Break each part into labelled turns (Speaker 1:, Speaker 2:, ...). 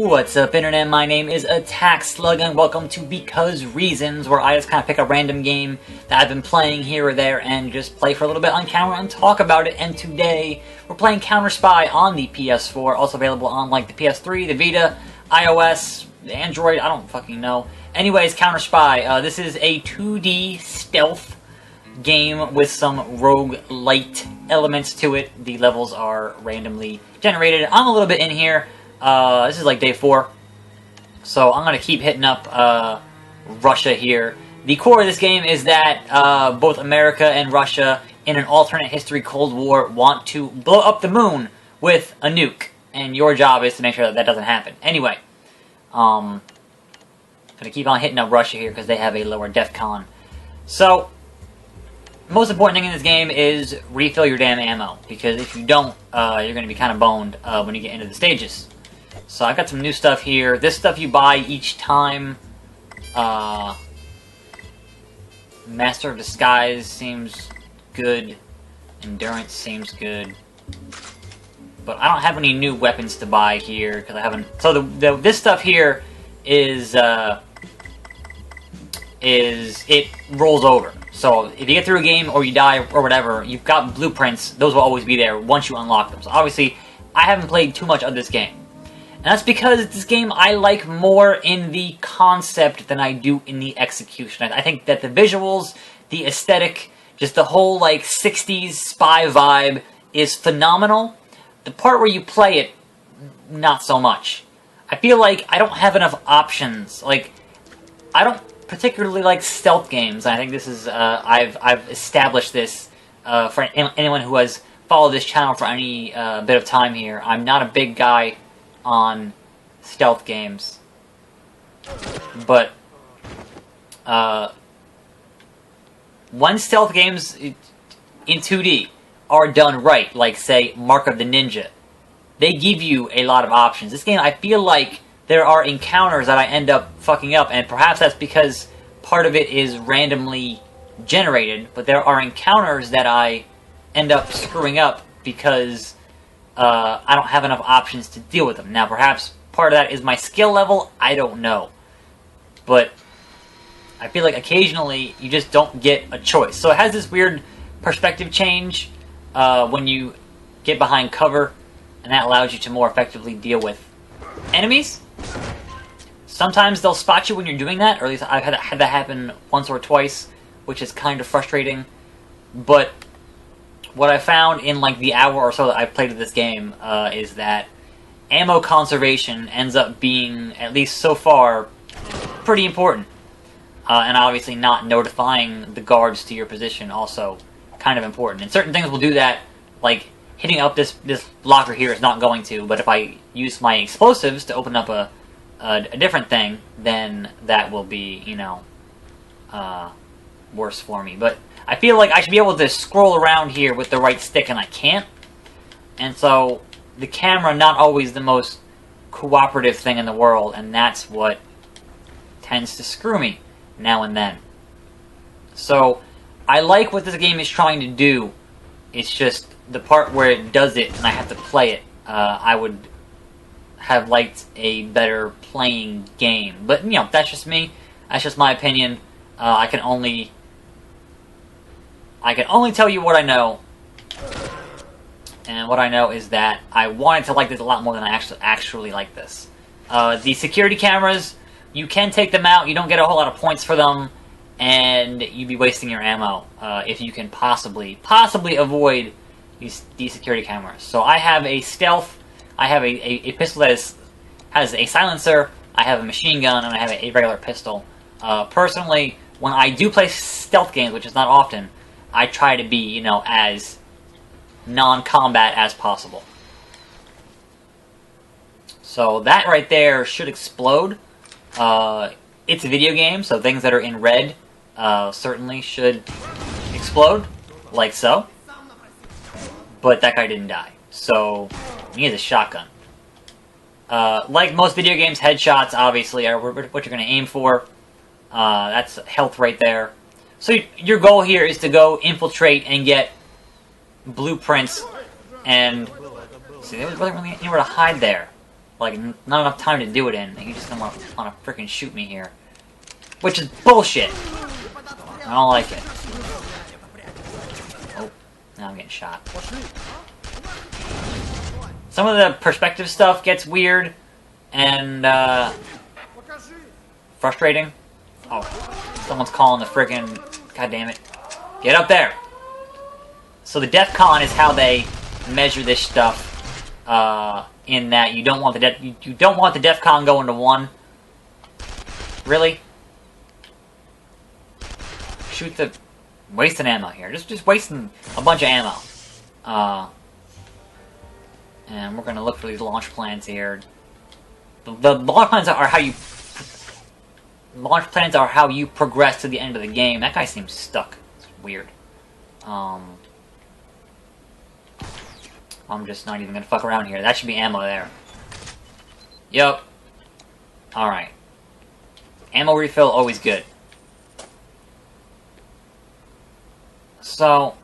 Speaker 1: What's up, Internet? My name is Attack Slug, and welcome to Because Reasons, where I just kind of pick a random game that I've been playing here or there and just play for a little bit on camera and talk about it. And today, we're playing CounterSpy on the PS4, also available on, like, the PS3, the Vita, iOS, Android, I don't fucking know. Anyways, CounterSpy, this is a 2D stealth game with some roguelite elements to it. The levels are randomly generated. I'm a little bit in here. This is like day 4, so I'm going to keep hitting up Russia here. The core of this game is that both America and Russia, in an alternate history Cold War, want to blow up the moon with a nuke, and your job is to make sure that that doesn't happen. Anyway, I'm going to keep on hitting up Russia here because they have a lower DEFCON. So, most important thing in this game is refill your damn ammo, because if you don't, you're going to be kind of boned when you get into the stages. So I've got some new stuff here. This stuff you buy each time. Master of Disguise seems good. Endurance seems good. But I don't have any new weapons to buy here, because I haven't... So this stuff here is it rolls over. So if you get through a game or you die or whatever, you've got blueprints. Those will always be there once you unlock them. So obviously, I haven't played too much of this game. And that's because this game I like more in the concept than I do in the execution. I think that the visuals, the aesthetic, just the whole like 60s spy vibe is phenomenal. The part where you play it, not so much. I feel like I don't have enough options. Like, I don't particularly like stealth games. I think this is, I've established this for anyone who has followed this channel for any bit of time here. I'm not a big guy on stealth games, but when stealth games in 2D are done right, like say Mark of the Ninja, they give you a lot of options. This game, I feel like there are encounters that I end up fucking up, and perhaps that's because part of it is randomly generated, but there are encounters that I end up screwing up because I don't have enough options to deal with them. Now, perhaps part of that is my skill level, I don't know. But I feel like occasionally you just don't get a choice. So it has this weird perspective change when you get behind cover, and that allows you to more effectively deal with enemies. Sometimes they'll spot you when you're doing that, or at least I've had that happen once or twice, which is kind of frustrating. But what I found in like the hour or so that I've played of this game is that ammo conservation ends up being, at least so far, pretty important. And obviously not notifying the guards to your position also kind of important. And certain things will do that, like hitting up this locker here is not going to, but if I use my explosives to open up a different thing, then that will be, you know, worse for me. But I feel like I should be able to scroll around here with the right stick, and I can't. And so the camera, not always the most cooperative thing in the world, and that's what tends to screw me now and then. So I like what this game is trying to do. It's just the part where it does it and I have to play it, I would have liked a better playing game. But, you know, that's just me. That's just my opinion. I can only tell you what I know. And what I know is that I wanted to like this a lot more than I actually like this. The security cameras, you can take them out. You don't get a whole lot of points for them, and you'd be wasting your ammo if you can possibly avoid these security cameras. So I have a stealth. I have a pistol that has a silencer. I have a machine gun, and I have a regular pistol. Personally, when I do play stealth games, which is not often, I try to be, you know, as non-combat as possible. So that right there should explode. It's a video game, so things that are in red certainly should explode, like so. But that guy didn't die, so he has a shotgun. Like most video games, headshots obviously are what you're going to aim for. That's health right there. So your goal here is to go infiltrate and get blueprints, and see, there wasn't really anywhere to hide there. Like, not enough time to do it in. You just don't want to freaking shoot me here. Which is bullshit! I don't like it. Oh, now I'm getting shot. Some of the perspective stuff gets weird and frustrating. Oh, someone's calling the friggin'... God damn it. Get up there! So the DEFCON is how they measure this stuff. In that you don't want the you don't want the DEFCON going to 1. Really? Shoot the... Wasting ammo here. Just wasting a bunch of ammo. And we're gonna look for these launch plans here. The launch plans are how you... Launch plans are how you progress to the end of the game. That guy seems stuck. It's weird. I'm just not even gonna fuck around here. That should be ammo there. Yup. Alright. Ammo refill, always good. So,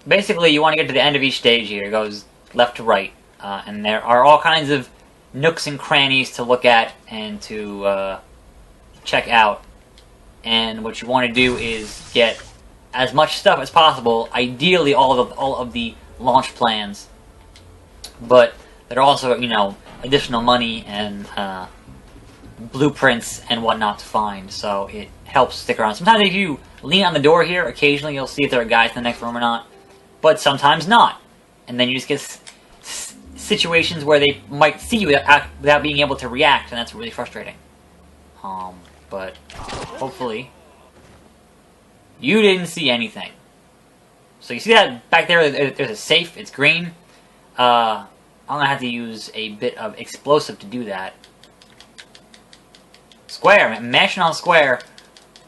Speaker 1: basically you want to get to the end of each stage here. It goes left to right. And there are all kinds of nooks and crannies to look at and to check out. And what you want to do is get as much stuff as possible. Ideally all of the launch plans, but there are also, you know, additional money and blueprints and whatnot to find, so it helps stick around. Sometimes if you lean on the door here, occasionally you'll see if there are guys in the next room or not, but sometimes not, and then you just get situations where they might see you without being able to react, and that's really frustrating. But hopefully you didn't see anything. So you see that back there, there's a safe, it's green. I'm going to have to use a bit of explosive to do that. Square, mashing on square.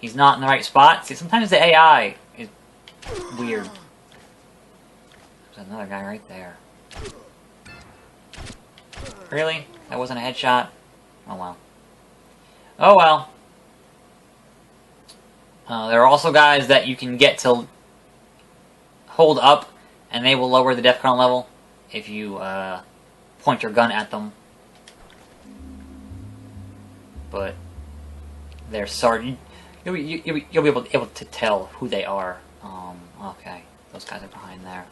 Speaker 1: He's not in the right spot. See, sometimes the AI is weird. There's another guy right there. Really? That wasn't a headshot? Oh well. Oh well. There are also guys that you can get to hold up, and they will lower the DEFCON level if you point your gun at them. But they're sorry. You'll be able to tell who they are. Okay, those guys are behind there.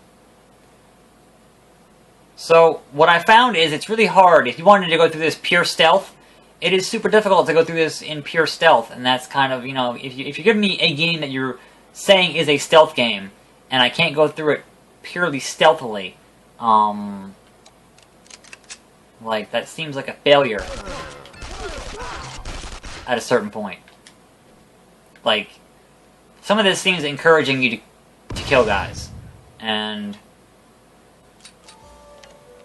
Speaker 1: So what I found is it's really hard. If you wanted to go through this pure stealth, it is super difficult to go through this in pure stealth, and that's kind of, you know, if you give me a game that you're saying is a stealth game, and I can't go through it purely stealthily, like, that seems like a failure at a certain point. Like, some of this seems encouraging you to kill guys, and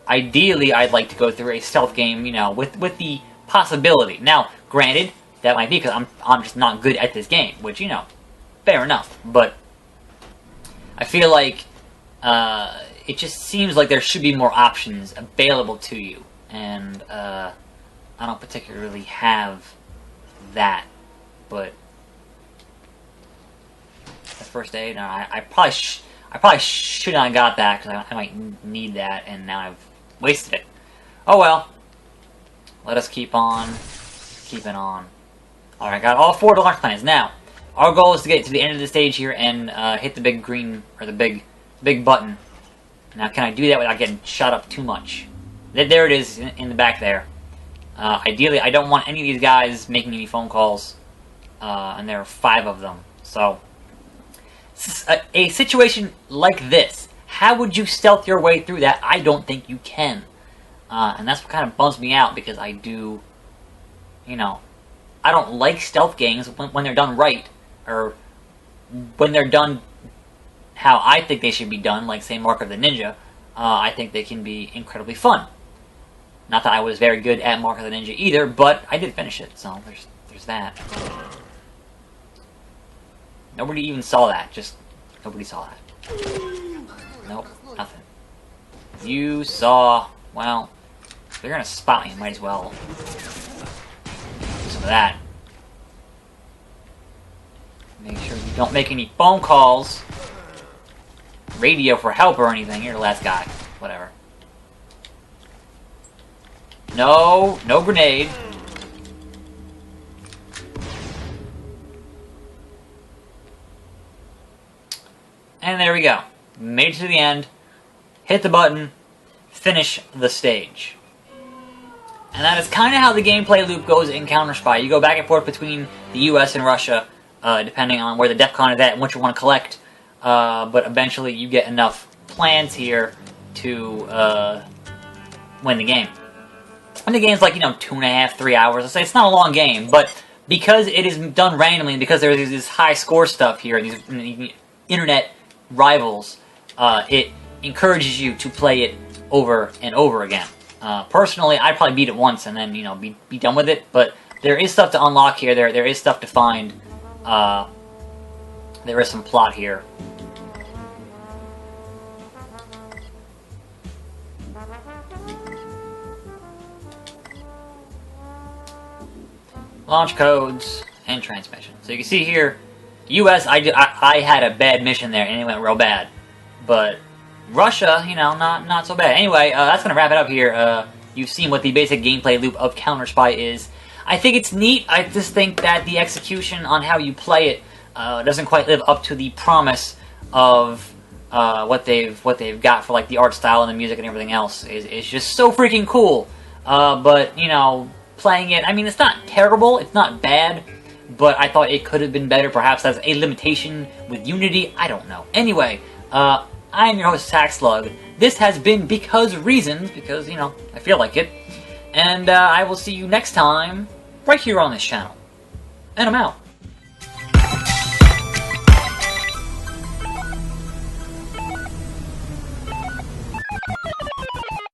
Speaker 1: ideally I'd like to go through a stealth game, you know, with the possibility. Now, granted, that might be because I'm just not good at this game, which, you know, fair enough, but I feel like it just seems like there should be more options available to you, and I don't particularly have that. But the first aid, no, I probably should not have got that because I might need that, and now I've wasted it. Oh well. Let us keep on keeping on. Alright, got all 4 launch plans. Now, our goal is to get to the end of the stage here and hit the big green, or the big button. Now, can I do that without getting shot up too much? There it is in the back there. Ideally, I don't want any of these guys making any phone calls, and there are 5 of them. So, a situation like this, how would you stealth your way through that? I don't think you can. And that's what kind of bums me out, because I do, you know, I don't like stealth games when they're done right, or when they're done how I think they should be done, like, say, Mark of the Ninja. I think they can be incredibly fun. Not that I was very good at Mark of the Ninja either, but I did finish it, so there's that. Nobody even saw that. Just, nobody saw that. Nope, nothing. You saw, well, if they're gonna spot me, might as well do some of that. Make sure you don't make any phone calls, radio for help or anything. You're the last guy. Whatever. No, no grenade. And there we go. Made it to the end. Hit the button. Finish the stage. And that is kind of how the gameplay loop goes in CounterSpy. You go back and forth between the US and Russia, depending on where the DEFCON is at and what you want to collect. But eventually you get enough plans here to win the game. And the game's like, 2.5, 3 hours. Let's say it's not a long game, but because it is done randomly, and because there's this high score stuff here, these internet rivals, it encourages you to play it over and over again. Personally, I'd probably beat it once and then, be done with it, but there is stuff to unlock here, there is stuff to find, there is some plot here. Launch codes and transmission. So you can see here, US, I had a bad mission there and it went real bad. But Russia, not so bad. Anyway, that's going to wrap it up here. You've seen what the basic gameplay loop of CounterSpy is. I think it's neat. I just think that the execution on how you play it doesn't quite live up to the promise of what they've got for like the art style and the music and everything else. It's just so freaking cool. But, playing it, it's not terrible, it's not bad, but I thought it could have been better. Perhaps that's a limitation with Unity, I don't know. Anyway, I am your host, Slug. This has been Because Reasons, because, I feel like it. And I will see you next time, right here on this channel. And I'm out.